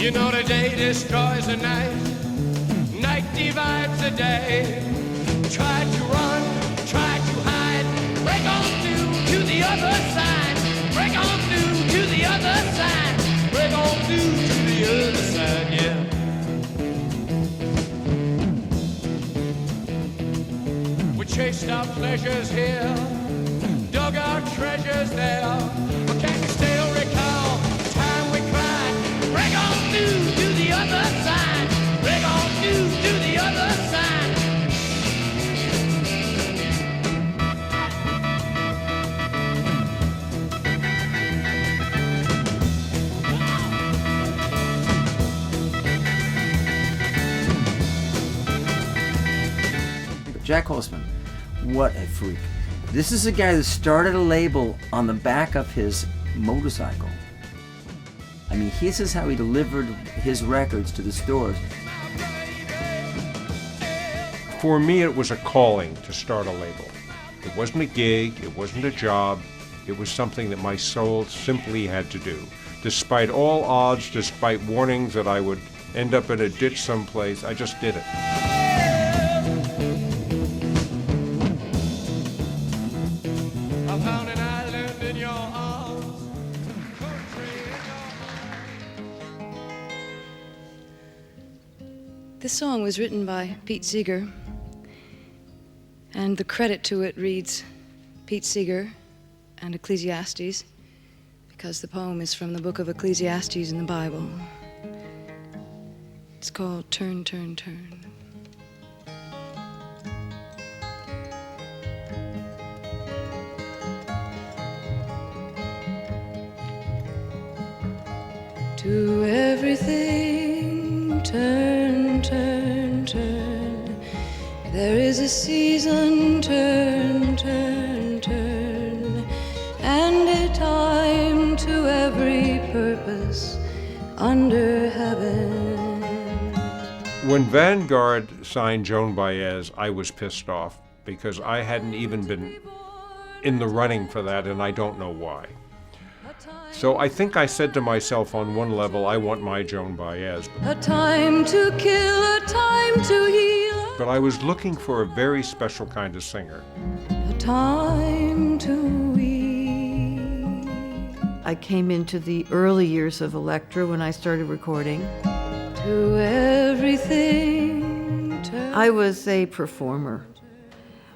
You know the day destroys the night, night divides the day. Try to run, try to hide, break on through to the other side. Break on through to the other side. Break on through to the other side, yeah. We chased our pleasures here, dug our treasures there. But can you still recall the time we cried? Break on through to the other side. Break on through to the other side. Jac Holzman, what a freak. This is a guy that started a label on the back of his motorcycle. I mean, this is how he delivered his records to the stores. For me, it was a calling to start a label. It wasn't a gig, it wasn't a job, it was something that my soul simply had to do. Despite all odds, despite warnings that I would end up in a ditch someplace, I just did it. This song was written by Pete Seeger, and the credit to it reads Pete Seeger and Ecclesiastes, because the poem is from the book of Ecclesiastes in the Bible. It's called Turn, Turn, Turn. To everything, turn, turn, turn. There is a season, turn, turn, turn. And a time to every purpose under heaven. When Vanguard signed Joan Baez, I was pissed off because I hadn't even been in the running for that, and I don't know why. So I think I said to myself on one level, I want my Joan Baez. A time to kill, a time to heal. But I was looking for a very special kind of singer. A time to weep. I came into the early years of Elektra when I started recording. To everything turn. I was a performer.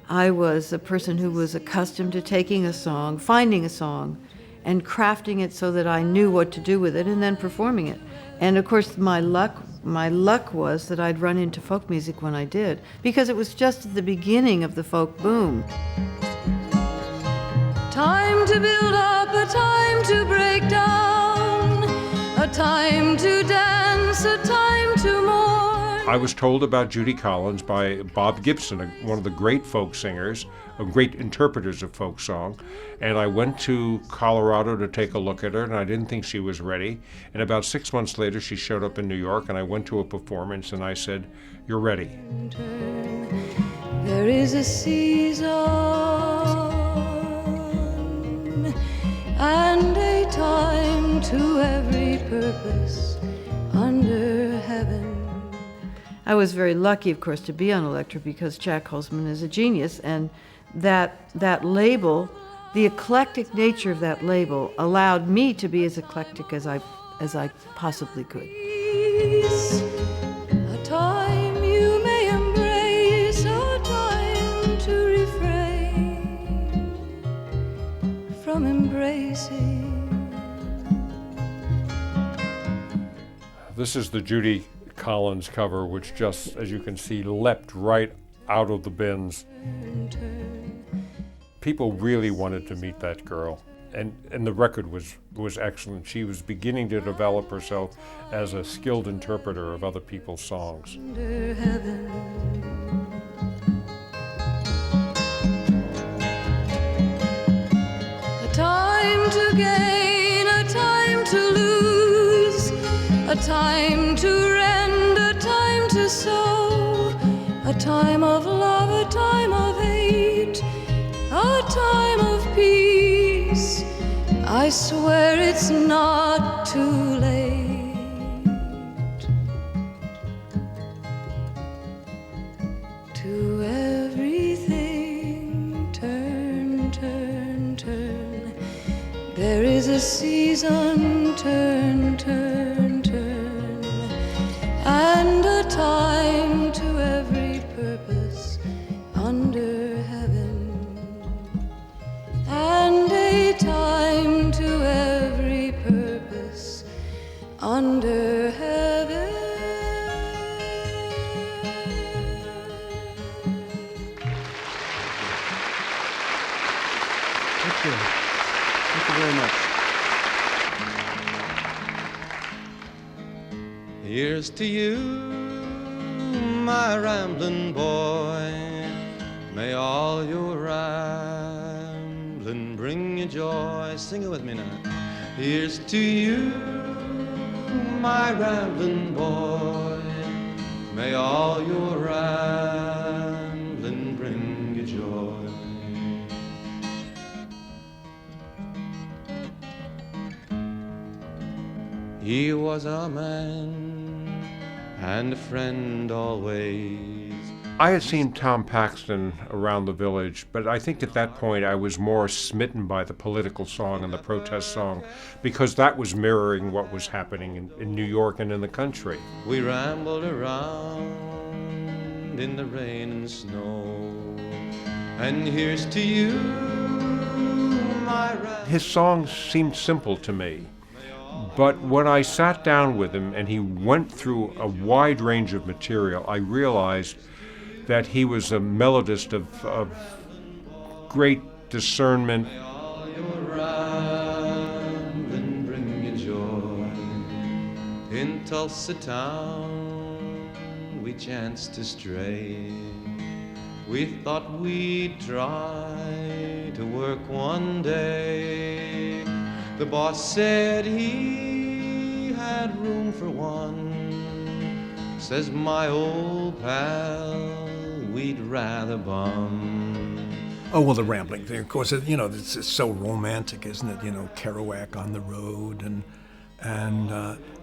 I was a person who was accustomed to taking a song, finding a song, and crafting it so that I knew what to do with it and then performing it. And of course my luck was that I'd run into folk music when I did, because it was just at the beginning of the folk boom. Time to build up, a time to break down, a time to dance, a time to mourn. I was told about Judy Collins by Bob Gibson, one of the great folk singers, great interpreters of folk song, and I went to Colorado to take a look at her, and I didn't think she was ready. And about 6 months later, she showed up in New York, and I went to a performance, and I said, "You're ready." There is a season and a time to every purpose under heaven. I was very lucky, of course, to be on Elektra because Jac Holzman is a genius, and that label, the eclectic nature of that label, allowed me to be as eclectic as I possibly could. A time you may embrace, a time to refrain from embracing. This is the Judy Collins cover, which just, as you can see, leapt right out of the bins. People really wanted to meet that girl, and the record was excellent. She was beginning to develop herself as a skilled interpreter of other people's songs. Under heaven. A time to gain, a time to lose, a time to rend, a time to sow, a time of love, a time of hate, a time of peace. I swear it's not too late. to everything. Turn, turn, turn. There is a season, turn, turn, turn, and a time to every purpose under heaven, and a time to every purpose under heaven. Thank you. Thank you very much. Here's to you, my rambling boy. May all your rambling bring you joy. Sing it with me now. Here's to you, my rambling boy. May all your rambling bring you joy. He was a man and a friend always. I had seen Tom Paxton around the village, but I think at that point I was more smitten by the political song and the protest song because that was mirroring what was happening in New York and in the country. We rambled around in the rain and snow, and here's to you, my His songs seemed simple to me. But when I sat down with him and he went through a wide range of material, I realized that he was a melodist of great discernment. In Tulsa town we chanced to stray. We thought we'd try to work one day. The boss said he had room for one. Says my old pal, we'd rather bum. Oh, well, the rambling thing, of course, you know, it's so romantic, isn't it? You know, Kerouac on the road, and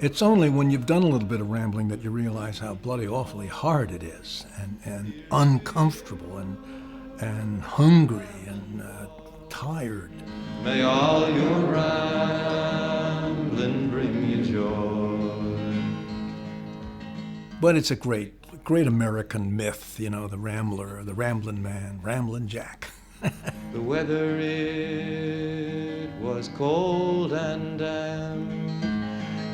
it's only when you've done a little bit of rambling that you realize how bloody awfully hard it is, and uncomfortable, and hungry, and tired. May all your rambling bring you joy. But it's a great American myth, you know, the rambler, the rambling man, Ramblin' Jack. The weather, it was cold and damp.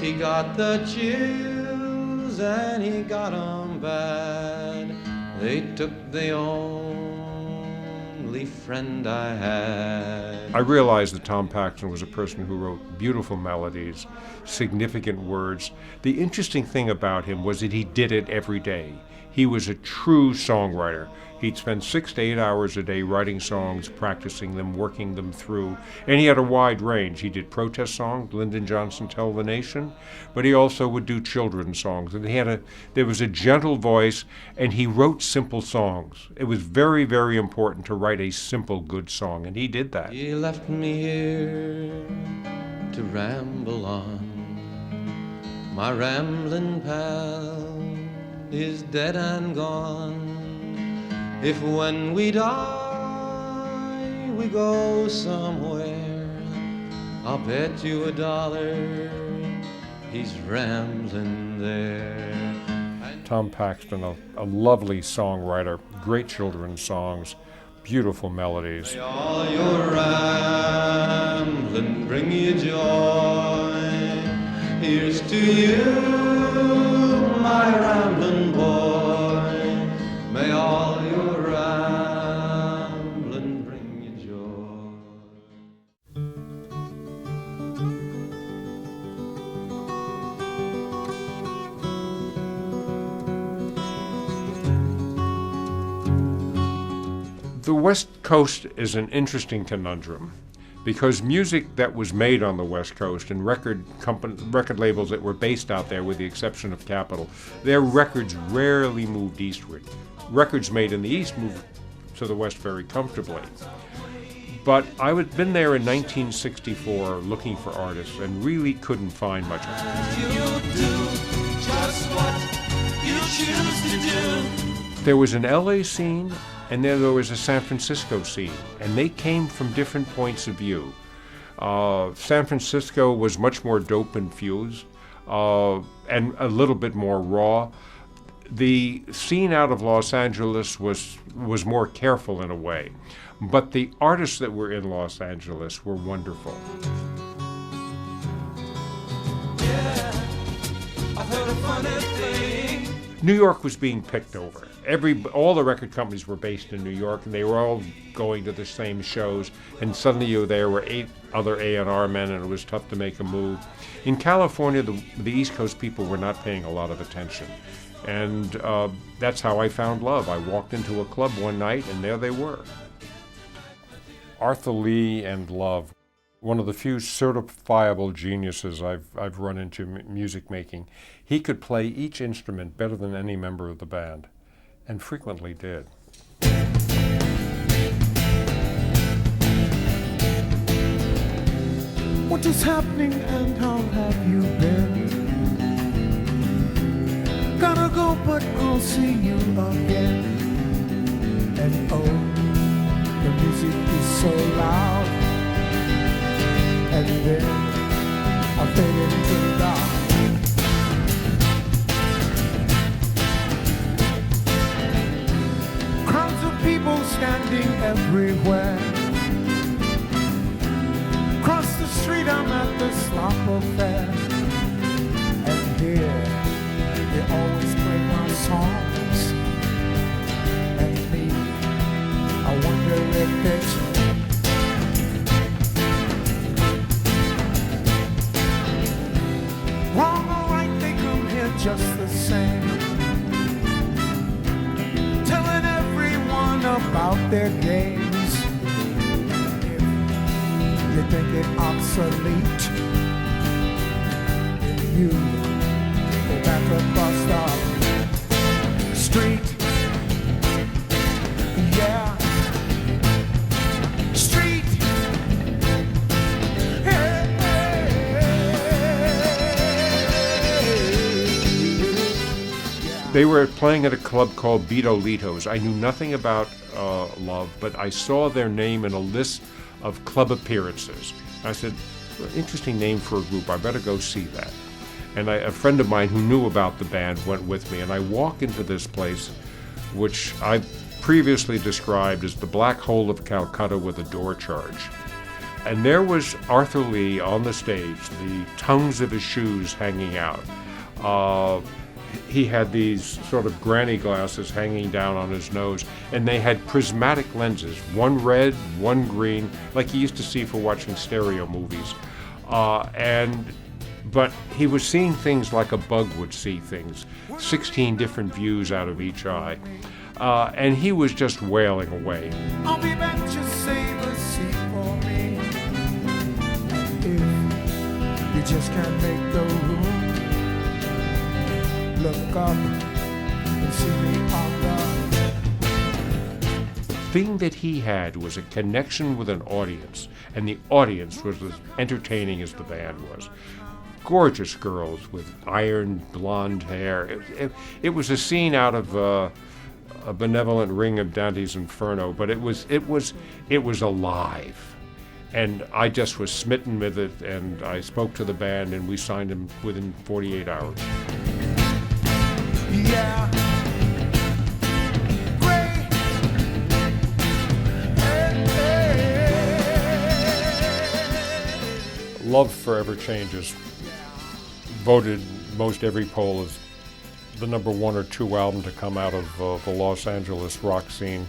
He got the chills and he got 'em bad. They took the only friend I had. I realized that Tom Paxton was a person who wrote beautiful melodies, significant words. The interesting thing about him was that he did it every day. He was a true songwriter. He'd spend 6 to 8 hours a day writing songs, practicing them, working them through. And he had a wide range. He did protest songs, Lyndon Johnson, Tell the Nation, but he also would do children's songs. And there was a gentle voice, and he wrote simple songs. It was very, very important to write a simple, good song, and he did that. He left me here to ramble on. My rambling pal is dead and gone. If when we die we go somewhere, I'll bet you $1 he's rambling there. Tom Paxton, a lovely songwriter, great children's songs, beautiful melodies. May all your rambling bring you joy. Here's to you, my rambling boy. May all your rambling bring you joy. The West Coast is an interesting conundrum, because music that was made on the West Coast and record labels that were based out there, with the exception of Capitol, their records rarely moved eastward. Records made in the East moved to the West very comfortably. But I had been there in 1964 looking for artists and really couldn't find much. You'll do just what you choose to do. There was an LA scene, and then there was a San Francisco scene, and they came from different points of view. San Francisco was much more dope infused and a little bit more raw. The scene out of Los Angeles was more careful in a way, but the artists that were in Los Angeles were wonderful. New York was being picked over. All the record companies were based in New York, and they were all going to the same shows. And suddenly there were 8 other A&R men, and it was tough to make a move. In California, the East Coast people were not paying a lot of attention, and that's how I found Love. I walked into a club one night, and there they were. Arthur Lee and Love, one of the few certifiable geniuses I've run into music making. He could play each instrument better than any member of the band, and frequently did. What is happening and how have you been? Gotta go, but I'll see you again. And oh, the music is so loud. And then I fade into the dark. Crowds of people standing everywhere. Across the street I'm at the slop affair. And here they always play my songs. And me, I wonder if it's wrong or right, they come here just the same, telling everyone about their games. If you think it obsolete, if you go back across the street, yeah, street. They were playing at a club called Beatolitos. I knew nothing about Love, but I saw their name in a list of club appearances. I said, well, interesting name for a group, I better go see that. And a friend of mine who knew about the band went with me, and I walk into this place, which I previously described as the black hole of Calcutta with a door charge. And there was Arthur Lee on the stage, the tongues of his shoes hanging out. He had these sort of granny glasses hanging down on his nose, and they had prismatic lenses, one red, one green, like you used to see for watching stereo movies. But he was seeing things like a bug would see things, 16 different views out of each eye. And he was just wailing away. I'll be back, just save a seat for me. If you just can't make the room, look up and see me on The thing that he had was a connection with an audience, and the audience was as entertaining as the band was. Gorgeous girls with iron blonde hair. It was a scene out of a benevolent ring of Dante's Inferno, but it was alive. And I just was smitten with it, and I spoke to the band, and we signed him within 48 hours. yeah. Great. Hey. Love Forever Changes. Voted most every poll as the number 1 or 2 album to come out of the Los Angeles rock scene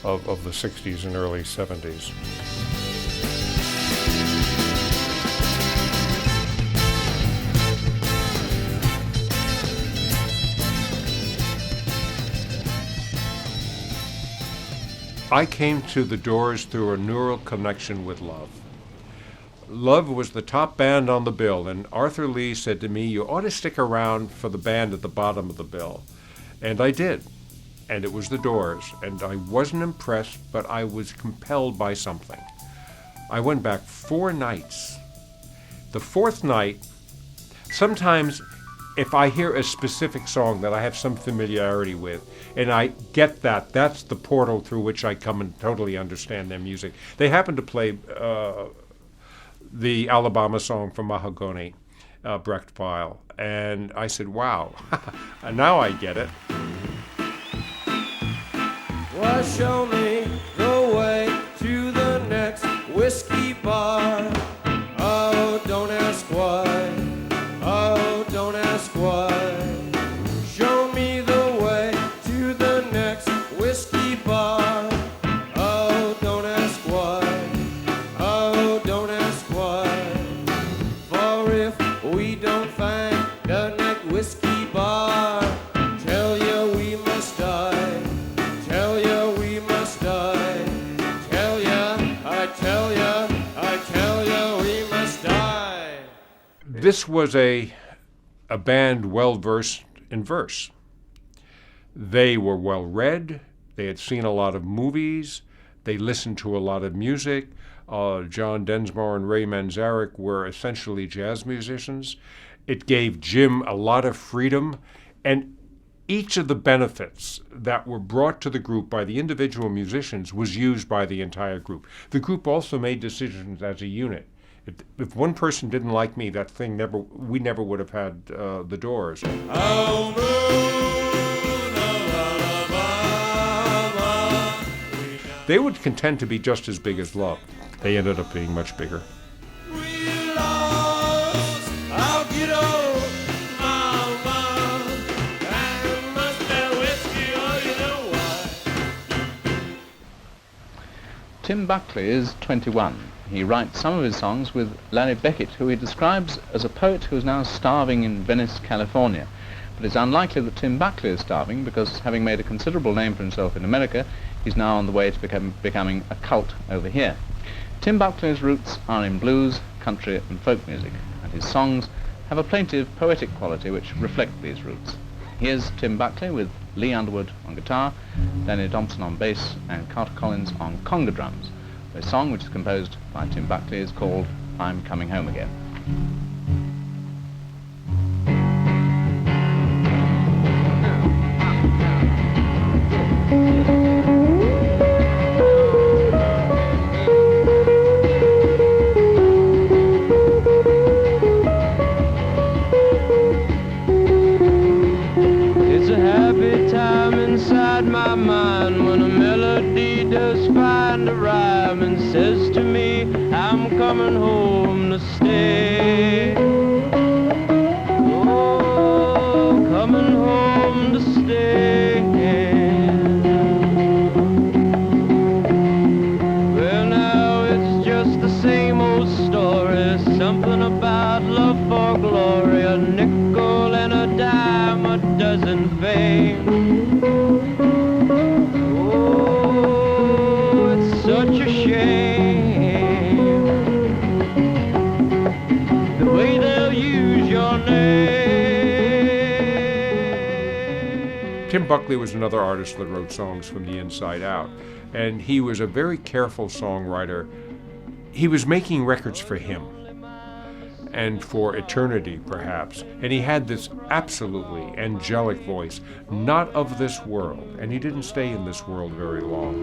of the 60s and early 70s. I came to the Doors through a neural connection with Love. Love was the top band on the bill, and Arthur Lee said to me, you ought to stick around for the band at the bottom of the bill. And I did, and it was the Doors, and I wasn't impressed, but I was compelled by something. I went back 4 nights. The 4th night, sometimes if I hear a specific song that I have some familiarity with, and I get that, that's the portal through which I come and totally understand their music. They happened to play the Alabama song from Mahogany, Brecht File, and I said, wow, and now I get it. Well, show me the way to the next whiskey bar. Oh, don't ask why. Oh, don't ask why. Show me the way to the next whiskey bar. Oh, don't ask why. Oh, don't ask why. For if we don't find the next whiskey bar, tell you we must die. Tell you we must die. Tell ya, I tell ya, I tell ya we must die. This was a band well versed in verse. They were well read. They had seen a lot of movies. They listened to a lot of music. John Densmore and Ray Manzarek were essentially jazz musicians. It gave Jim a lot of freedom, and each of the benefits that were brought to the group by the individual musicians was used by the entire group. The group also made decisions as a unit. If one person didn't like me, we never would have had the Doors. Oh, moon of Alabama. They would contend to be just as big as Love. They ended up being much bigger. We lost our kiddo, mama, and must have whiskey, oh, you know why. Tim Buckley is 21. He writes some of his songs with Larry Beckett, who he describes as a poet who is now starving in Venice, California. But it's unlikely that Tim Buckley is starving, because having made a considerable name for himself in America, he's now on the way to becoming a cult over here. Tim Buckley's roots are in blues, country and folk music, and his songs have a plaintive, poetic quality which reflect these roots. Here's Tim Buckley with Lee Underwood on guitar, Danny Thompson on bass and Carter Collins on conga drums. The song, which is composed by Tim Buckley, is called I'm Coming Home Again. It's a happy time inside my mind when a melody does find a rhyme and says to me, I'm coming home to stay. Oh, coming home to stay. Well, now it's just the same old story, something about love for glory, a nickel and a dime, a dozen fame. Oh, it's such a shame, the way they'll use your name. Tim Buckley was another artist that wrote songs from the inside out, and he was a very careful songwriter. He was making records for him and for eternity, perhaps, and he had this absolutely angelic voice, not of this world, and he didn't stay in this world very long.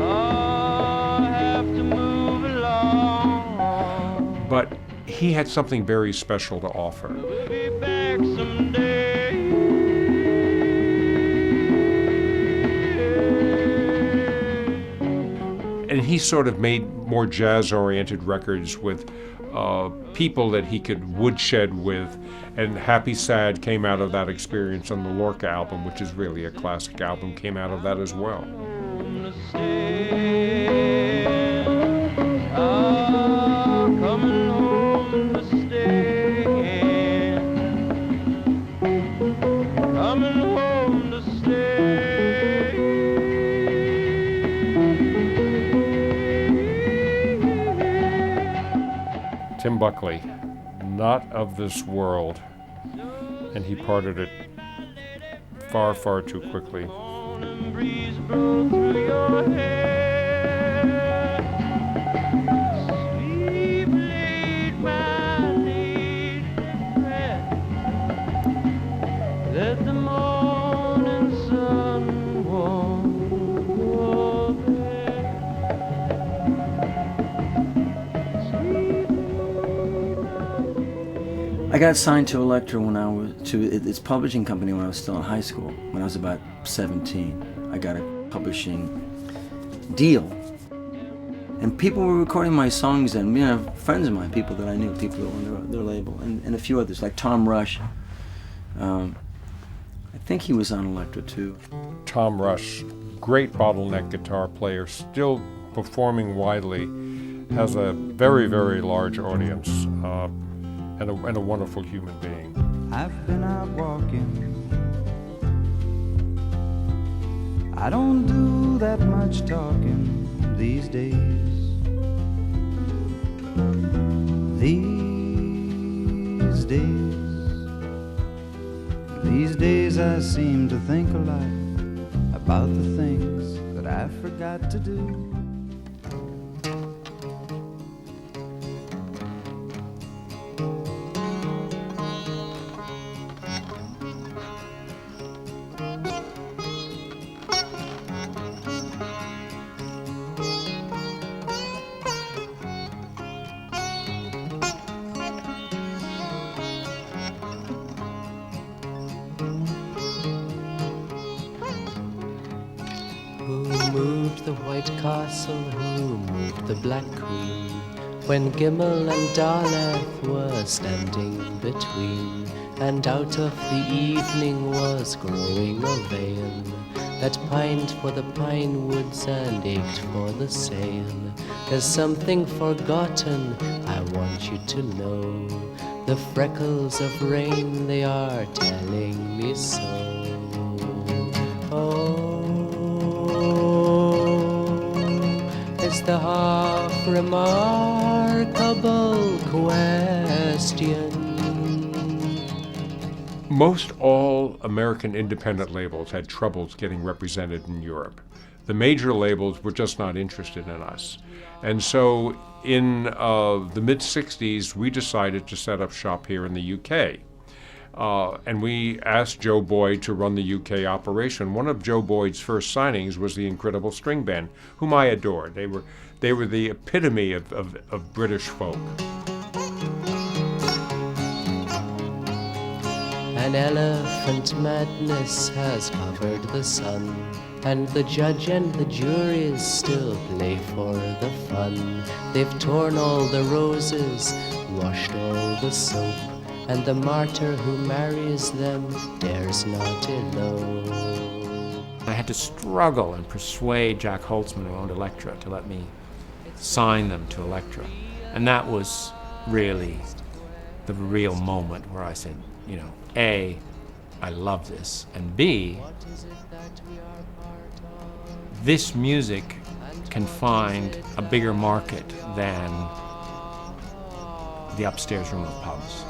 Oh, have to move along. But he had something very special to offer. We'll be back someday. And he sort of made more jazz-oriented records with people that he could woodshed with, and Happy Sad came out of that experience on the Lorca album, which is really a classic album, came out of that as well. Coming home to stay. Coming home to stay. Tim Buckley, not of this world, and he parted it far, far too quickly. Morning breeze blow through your hair. Sleep late, my lady friend. got signed to Elektra when I was to its publishing company when I was still in high school. When I was about 17, I got a publishing deal, and people were recording my songs. And friends of mine, people that I knew, people that were on their label, and a few others like Tom Rush. I think he was on Elektra too. Tom Rush, great bottleneck guitar player, still performing widely, has a very, very large audience, and a wonderful human being. I've been out walking. I don't do that much talking these days. These days I seem to think a lot about the things that I forgot to do. The White Castle, who moved the Black Queen, when Gimel and Daleth were standing between, and out of the evening was growing a veil that pined for the pine woods and ached for the sail. There's something forgotten, I want you to know, the freckles of rain, they are telling me so. It's the half remarkable question. Most all American independent labels had troubles getting represented in Europe. The major labels were just not interested in us. And so in the mid-60s, we decided to set up shop here in the UK. And we asked Joe Boyd to run the UK operation. One of Joe Boyd's first signings was the Incredible String Band, whom I adored. They were the epitome of British folk. An elephant madness has covered the sun, and the judge and the juries still play for the fun. They've torn all the roses, washed all the soap, and the martyr who marries them dares not elope. I had to struggle and persuade Jac Holzman, who owned Elektra, to let me sign them to Elektra. And that was really the real moment where I said, A, I love this, and B, this music can find a bigger market than the upstairs room of pubs.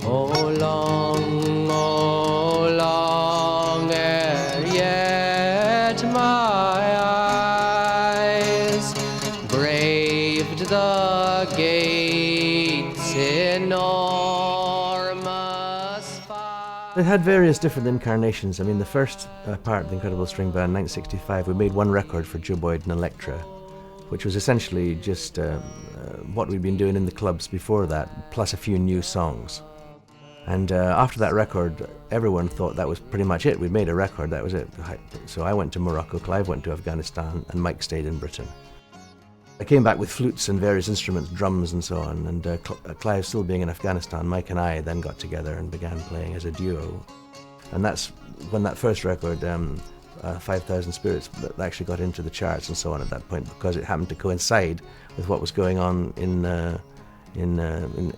Oh long, ere yet my eyes braved the gates enormous fire. It had various different incarnations. I mean, the first part of the Incredible String Band, 1965, we made one record for Joe Boyd and Elektra, which was essentially just what we'd been doing in the clubs before that, plus a few new songs. And after that record, everyone thought that was pretty much it. We'd made a record, that was it. So I went to Morocco, Clive went to Afghanistan, and Mike stayed in Britain. I came back with flutes and various instruments, drums and so on, and Clive still being in Afghanistan, Mike and I then got together and began playing as a duo. And that's when that first record, 5,000 Spirits, that actually got into the charts and so on at that point, because it happened to coincide with what was going on in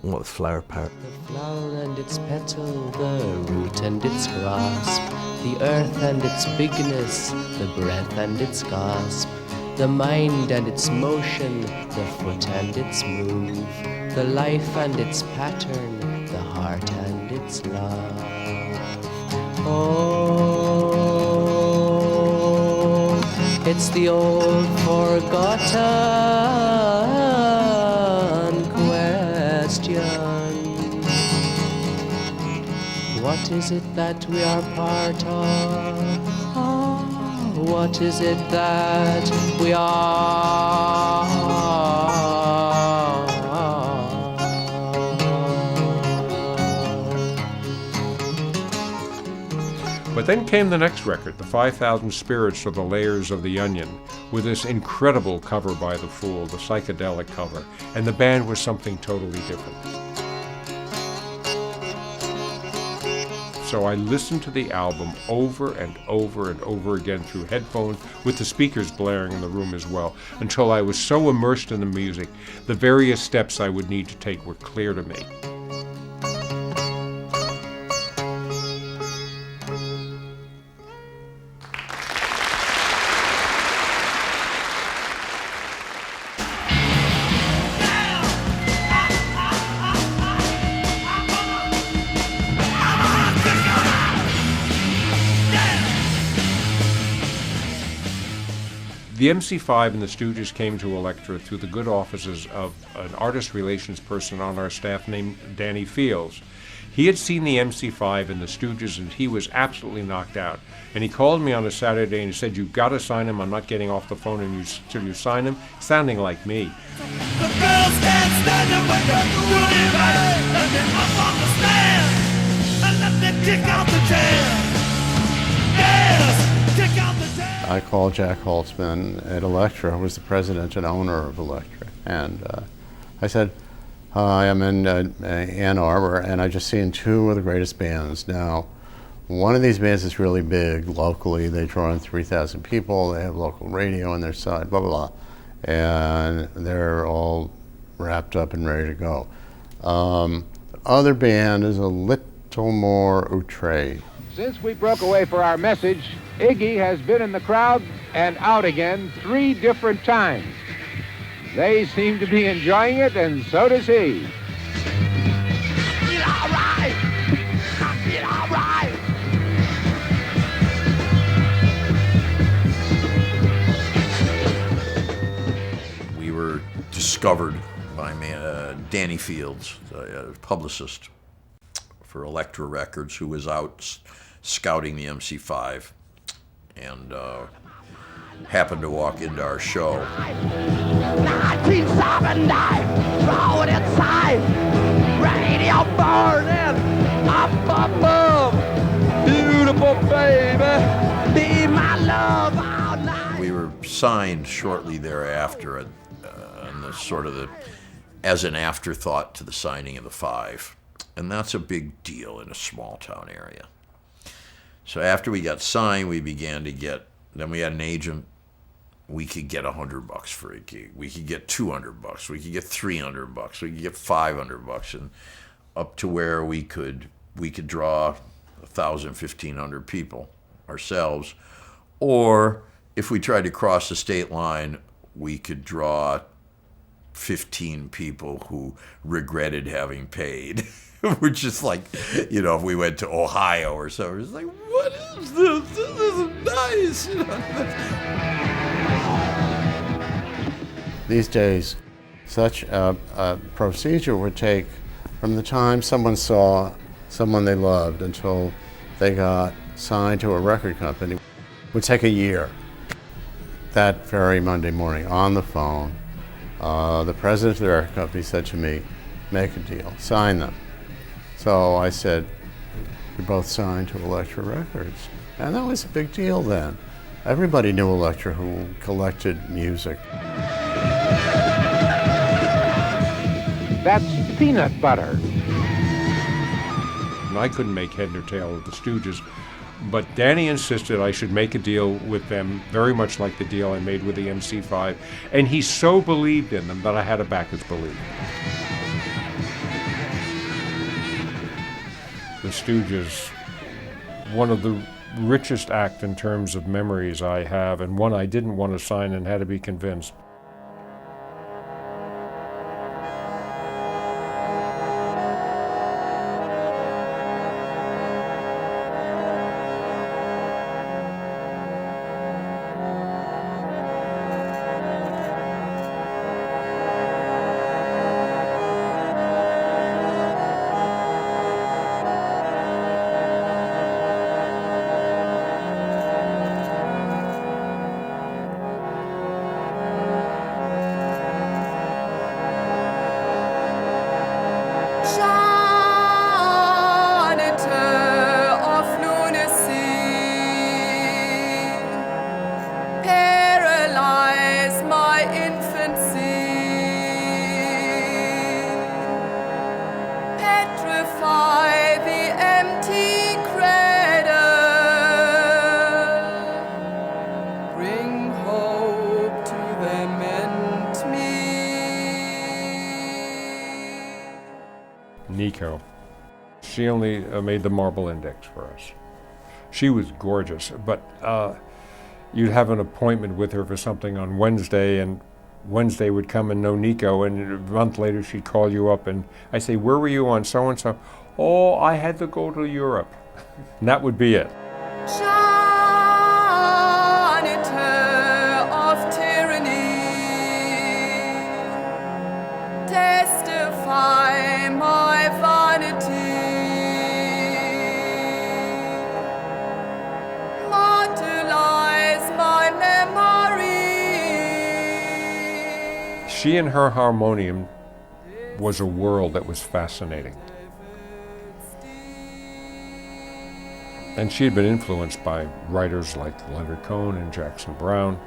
what was Flower Power. The flower and its petal, the root and its grasp, the earth and its bigness, the breath and its gasp, the mind and its motion, the foot and its move, the life and its pattern, the heart and its love. Oh, it's the old forgotten question. What is it that we are part of? Oh, what is it that we are? But then came the next record, The 5,000 Spirits or The Layers of the Onion, with this incredible cover by The Fool, the psychedelic cover, and the band was something totally different. So I listened to the album over and over and over again through headphones, with the speakers blaring in the room as well, until I was so immersed in the music, the various steps I would need to take were clear to me. The MC5 and the Stooges came to Elektra through the good offices of an artist relations person on our staff named Danny Fields. He had seen the MC5 and the Stooges and he was absolutely knocked out. And he called me on a Saturday and he said, "You've got to sign him. I'm not getting off the phone until you sign him," sounding like me. The girls can't stand it when you're doing right. Let them up on the stand and let them kick out the chair. Yes, kick out the chair. I called Jac Holzman at Elektra, who was the president and owner of Elektra, and I said, "Hi, I'm in Ann Arbor, and I just seen two of the greatest bands. Now, one of these bands is really big locally. They draw in 3,000 people. They have local radio on their side, blah, blah, blah. And they're all wrapped up and ready to go. The other band is a little more outre." Since we broke away for our message, Iggy has been in the crowd and out again 3 different times. They seem to be enjoying it, and so does he. Get all right. Get all right. We were discovered by Danny Fields, a publicist for Elektra Records, who was out scouting the MC5 and happened to walk into our show. 1979, throw it inside, radio burning, up above, beautiful baby, be my love all night. We were signed shortly thereafter, and as an afterthought to the signing of the Five, and that's a big deal in a small town area. So after we got signed, we began to get. Then we had an agent. We could get $100 for a gig. We could get $200. We could get $300. We could get $500, and up to where we could draw 1,000, 1,500 people ourselves, or if we tried to cross the state line, we could draw 15 people who regretted having paid. Which is like, if we went to Ohio or something, it's like, what is this? This is nice. These days, such a procedure would take from the time someone saw someone they loved until they got signed to a record company, would take a year. That very Monday morning, on the phone, the president of the record company said to me, "Make a deal, sign them." So I said, we both signed to Elektra Records. And that was a big deal then. Everybody knew Elektra who collected music. That's peanut butter. And I couldn't make head nor tail of the Stooges, but Danny insisted I should make a deal with them, very much like the deal I made with the MC5, and he so believed in them that I had to back his belief. The Stooges, one of the richest act in terms of memories I have, and one I didn't want to sign and had to be convinced. Nico. She only made the marble index for us. She was gorgeous, but you'd have an appointment with her for something on Wednesday, and Wednesday would come and no Nico, and a month later she'd call you up, and I say, where were you on so-and-so? Oh, I had to go to Europe. And that would be it. Testify my vanity, mortalize my memory. She and her harmonium was a world that was fascinating. And she had been influenced by writers like Leonard Cohen and Jackson Browne.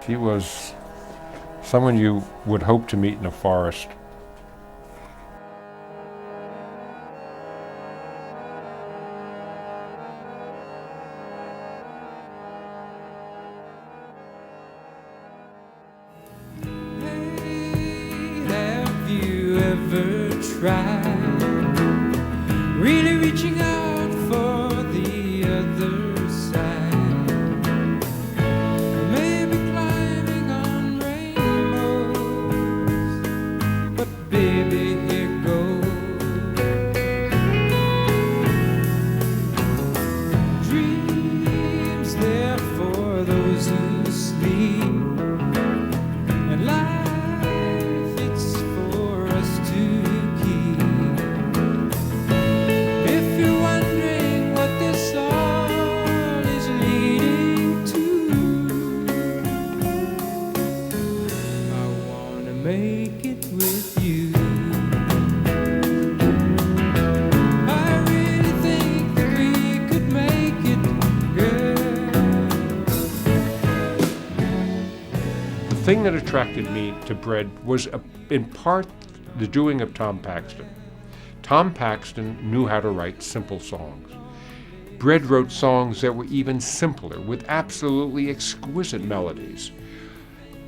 She was someone you would hope to meet in a forest. Have you ever tried really reaching out for the other side? Maybe climbing on rainbows, but baby, here goes. Dreams there for those who sleep, and life it's for us to keep. If you're wondering what this all is leading to, I wanna make it with you. I really think that we could make it, girl. The thing that attracted me to Bread was, in part, the doing of Tom Paxton. Tom Paxton knew how to write simple songs. Bread wrote songs that were even simpler, with absolutely exquisite melodies.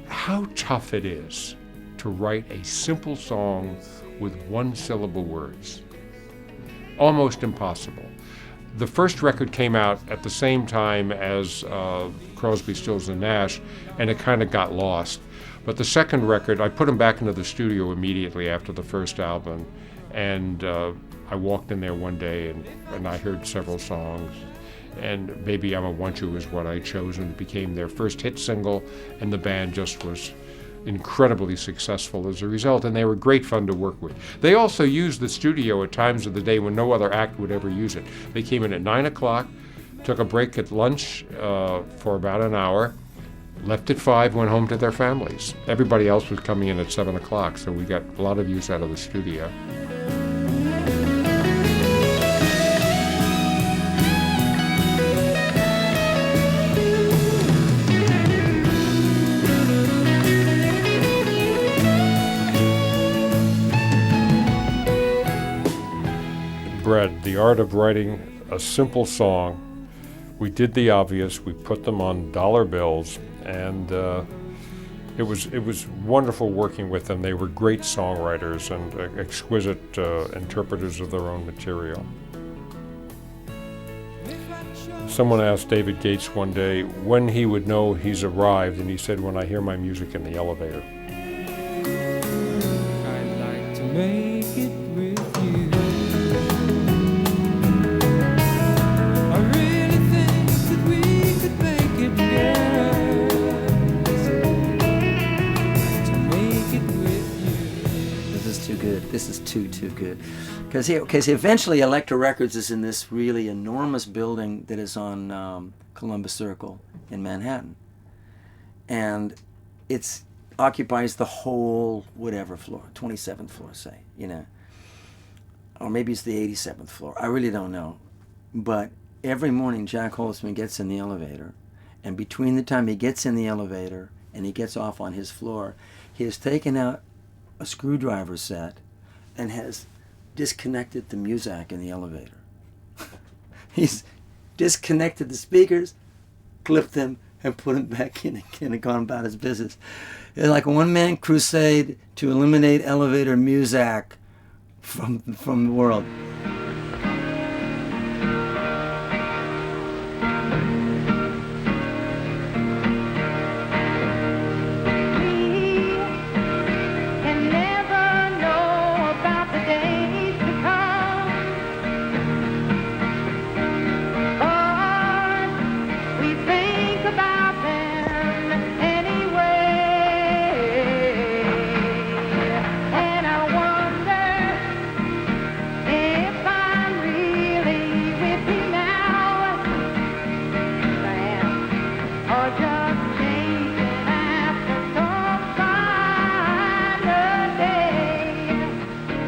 How tough it is to write a simple song with one-syllable words. Almost impossible. The first record came out at the same time as Crosby, Stills and Nash, and it kind of got lost. But the second record, I put him back into the studio immediately after the first album, and I walked in there one day and I heard several songs, and Baby I'm a Want You is what I chose, and it became their first hit single, and the band just was incredibly successful as a result, and they were great fun to work with. They also used the studio at times of the day when no other act would ever use it. They came in at 9 o'clock, took a break at lunch for about an hour, left at 5, went home to their families. Everybody else was coming in at 7 o'clock, so we got a lot of use out of the studio. Bread, the art of writing a simple song. We did the obvious, we put them on dollar bills, and it was wonderful working with them. They were great songwriters and exquisite interpreters of their own material. Someone asked David Gates one day when he would know he's arrived, and he said, when I hear my music in the elevator. I'd like to make it with you. I really think that we could make it, girl. To make it with you. This is too good. This is too good. Because eventually Elektra Records is in this really enormous building that is on Columbus Circle in Manhattan. And it's occupies the whole whatever floor, 27th floor, say, you know. Or maybe it's the 87th floor. I really don't know. But every morning Jac Holzman gets in the elevator, and between the time he gets in the elevator and he gets off on his floor, he has taken out a screwdriver set and has disconnected the Muzak in the elevator. He's disconnected the speakers, clipped them, and put them back in again and gone about his business. It's like a one-man crusade to eliminate elevator Muzak from the world.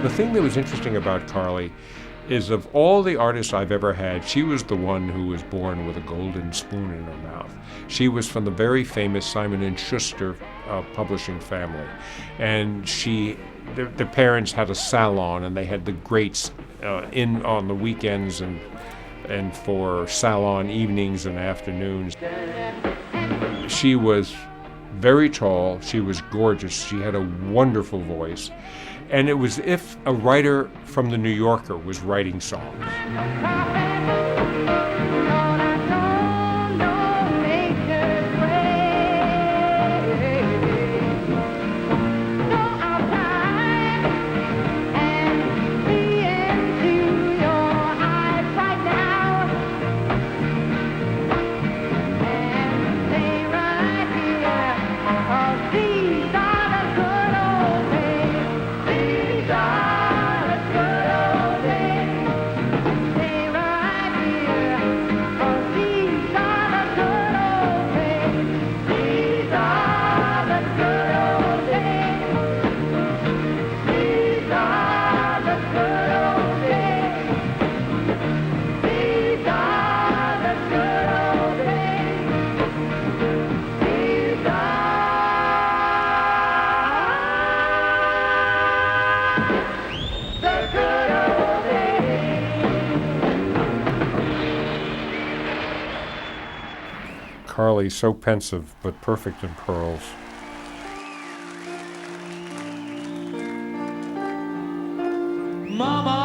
The thing that was interesting about Carly is of all the artists I've ever had, she was the one who was born with a golden spoon in her mouth. She was from the very famous Simon & Schuster publishing family. And the parents had a salon, and they had the greats in on the weekends and for salon evenings and afternoons. She was very tall, she was gorgeous, she had a wonderful voice. And it was if a writer from The New Yorker was writing songs. Carly, so pensive, but perfect in pearls. Mama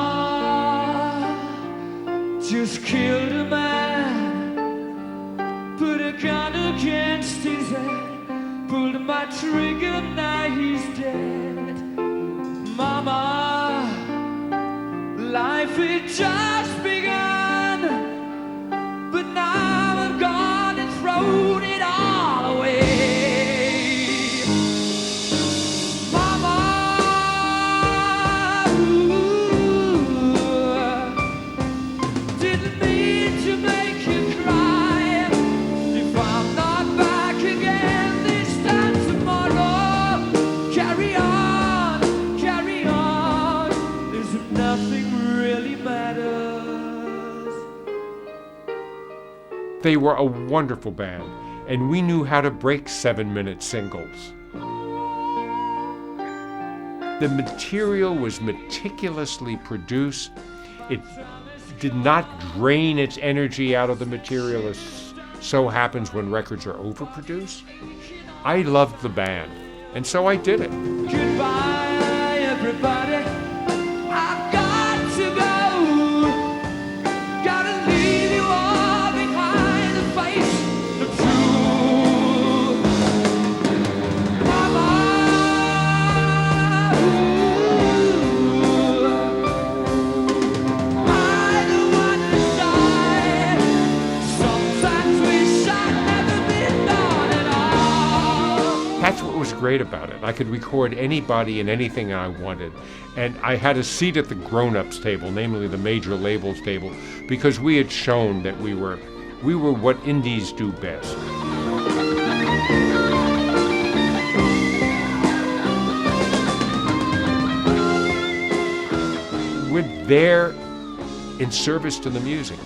just killed a man, put a gun against his head, pulled my trigger, now he's dead. Mama, life had just begun, but now I'm gone and thrown it all away. Mama, didn't mean to make you cry. If I'm not back again this time tomorrow, carry on, there's nothing really matters. They were a wonderful band, and we knew how to break 7-minute singles. The material was meticulously produced. It did not drain its energy out of the material, as so happens when records are overproduced. I loved the band, and so I did it. Goodbye, everybody. I've got to go. Gotta leave you all behind and face the truth. Mama, I don't want to die. Sometimes wish I'd never been born at all. That's what was great about it. I could record anybody and anything I wanted. And I had a seat at the grown-ups table, namely the major labels table, because we had shown that we were what indies do best. We're there in service to the music.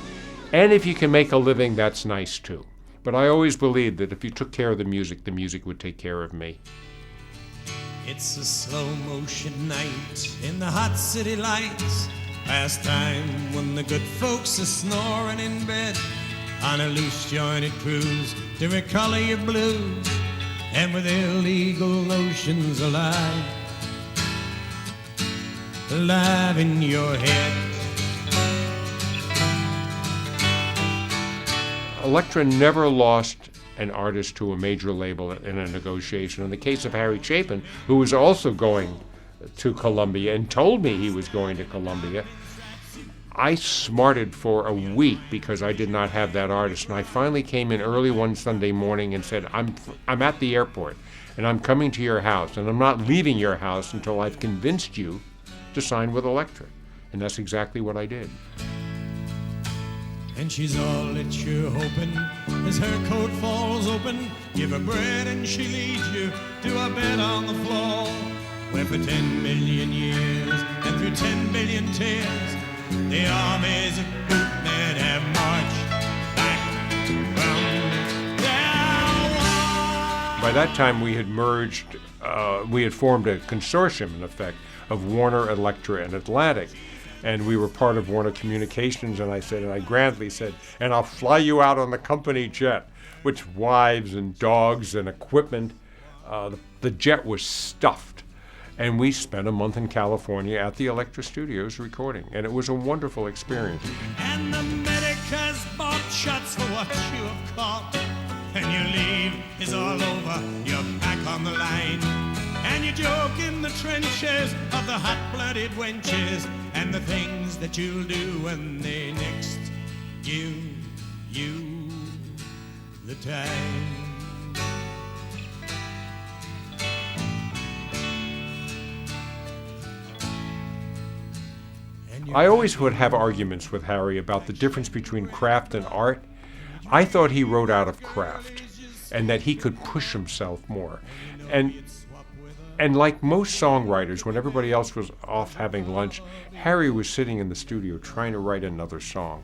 And if you can make a living, that's nice too. But I always believed that if you took care of the music would take care of me. It's a slow motion night in the hot city lights, past time when the good folks are snoring in bed, on a loose jointed cruise to recolor your blues, and with illegal notions alive in your head. Elektra never lost an artist to a major label in a negotiation. In the case of Harry Chapin, who was also going to Columbia and told me he was going to Columbia, I smarted for a week because I did not have that artist. And I finally came in early one Sunday morning and said, I'm at the airport and I'm coming to your house and I'm not leaving your house until I've convinced you to sign with Elektra. And that's exactly what I did. And she's all that you're hoping as her coat falls open. Give her bread and she leads you to a bed on the floor, where for 10 million years and through 10 billion tears, the armies of bootmen have marched back from their war. By that time we had merged, we had formed a consortium, in effect, of Warner, Elektra, and Atlantic. And we were part of Warner Communications, and I grandly said, and I'll fly you out on the company jet, with wives and dogs and equipment. The jet was stuffed. And we spent a month in California at the Elektra Studios recording, and it was a wonderful experience. And the medica's bought shots for what you have caught, and your leave is all over, you're back on the line. And you joke in the trenches of the hot-blooded wenches and the things that you'll do when they next give you the time. I always would have arguments with Harry about the difference between craft and art. I thought he wrote out of craft and that he could push himself more. And like most songwriters, when everybody else was off having lunch, Harry was sitting in the studio trying to write another song.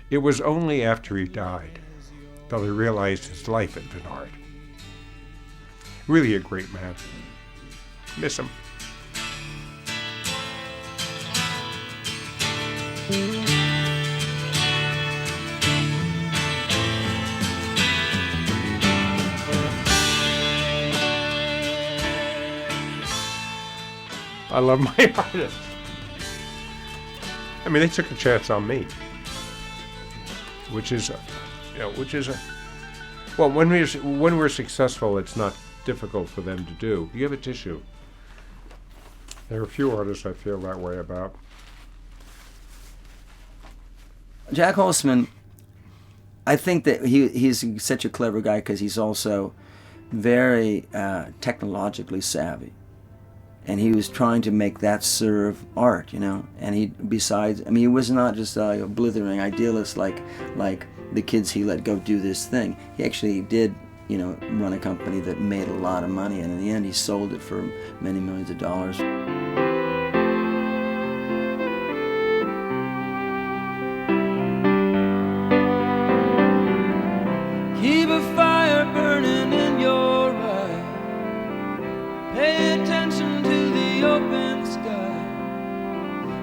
It was only after he died that I realized his life had been art. Really a great man. Miss him. I love my artists. I mean, they took a chance on me, which is well, when we're successful, it's not difficult for them to do. You have a tissue. There are a few artists I feel that way about. Jac Holzman, I think that he's such a clever guy because he's also very technologically savvy. And he was trying to make that serve art, And he was not just a blithering idealist like the kids he let go do this thing. He actually did, run a company that made a lot of money, and in the end he sold it for many millions of dollars. Keep a fire burning in your eye. Pay attention to the open sky.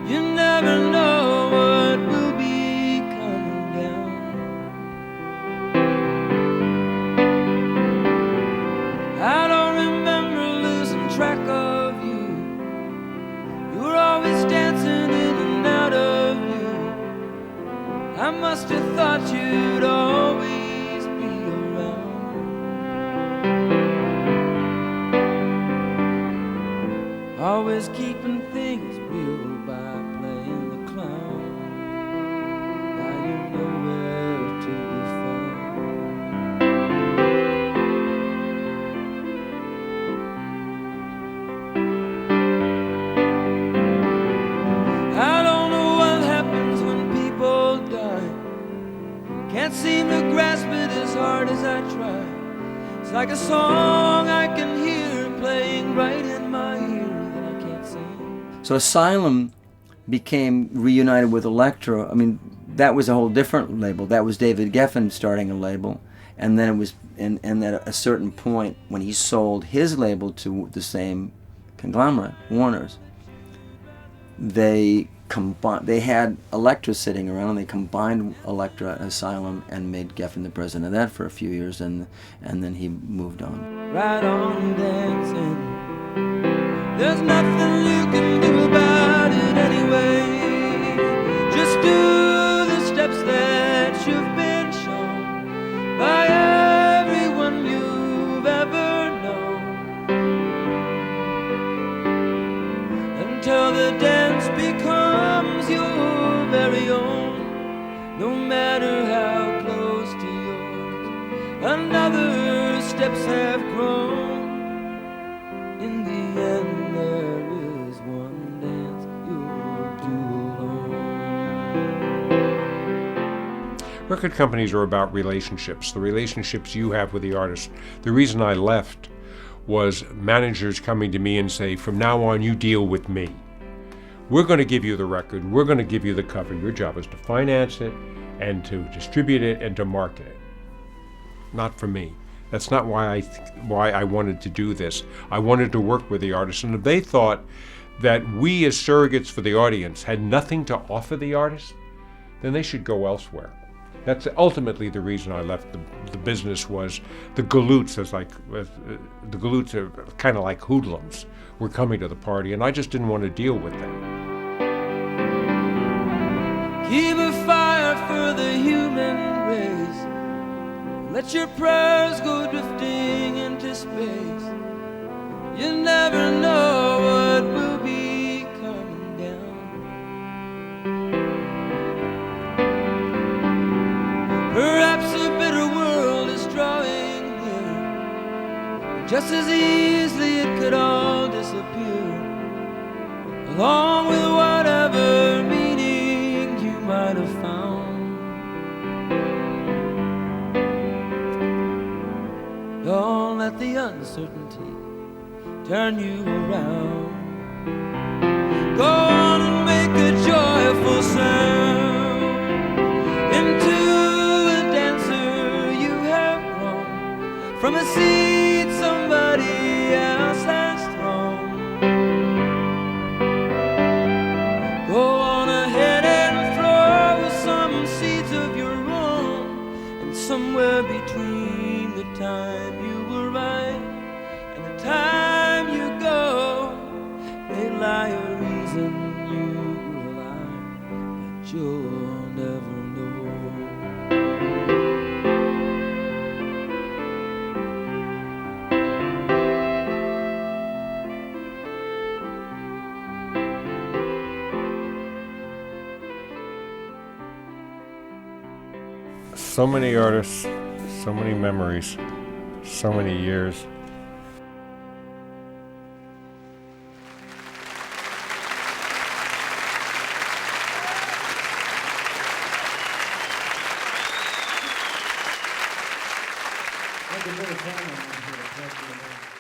You never know what will be coming down. I don't remember losing track of you. You were always dancing in and out of you. I must have thought you'd always always keeping things real by playing the clown. Now you know where to be found. I don't know what happens when people die. Can't seem to grasp it as hard as I try. It's like a song I can hear playing right in my ear. So Asylum became reunited with Elektra, I mean, that was a whole different label. That was David Geffen starting a label, and then it was, and at a certain point when he sold his label to the same conglomerate, Warner's, they had Elektra sitting around, and they combined Elektra and Asylum and made Geffen the president of that for a few years, and then he moved on. Right on dancing. There's nothing you can do about it anyway. Just do the steps that you've been shown by everyone you've ever known, until the dance becomes your very own, no matter how close to yours another steps have grown. In the end there is one dance you'll do alone. Record companies are about relationships, the relationships you have with the artist. The reason I left was managers coming to me and say, from now on you deal with me. We're going to give you the record, we're going to give you the cover. Your job is to finance it and to distribute it and to market it. Not for me. That's not why I wanted to do this. I wanted to work with the artists, and if they thought that we as surrogates for the audience had nothing to offer the artist, then they should go elsewhere. That's ultimately the reason I left the business. Was the galoots, the galoots are kind of like hoodlums, were coming to the party, and I just didn't want to deal with them. Keep a fire for the human race. Let your prayers go drifting into space. You never know what will be coming down. Perhaps a better world is drawing near. Just as easily it could all disappear, along with whatever meaning you might have found. Don't let the uncertainty turn you around. Go on and make a joyful sound. Into a dancer you have grown, from a seed somebody else has thrown. Go on ahead and throw some seeds of your own, and somewhere between the time and the time you go, may lie a reason you will lie that you'll never know. So many artists, so many memories, so many years. That's a bit of time on here.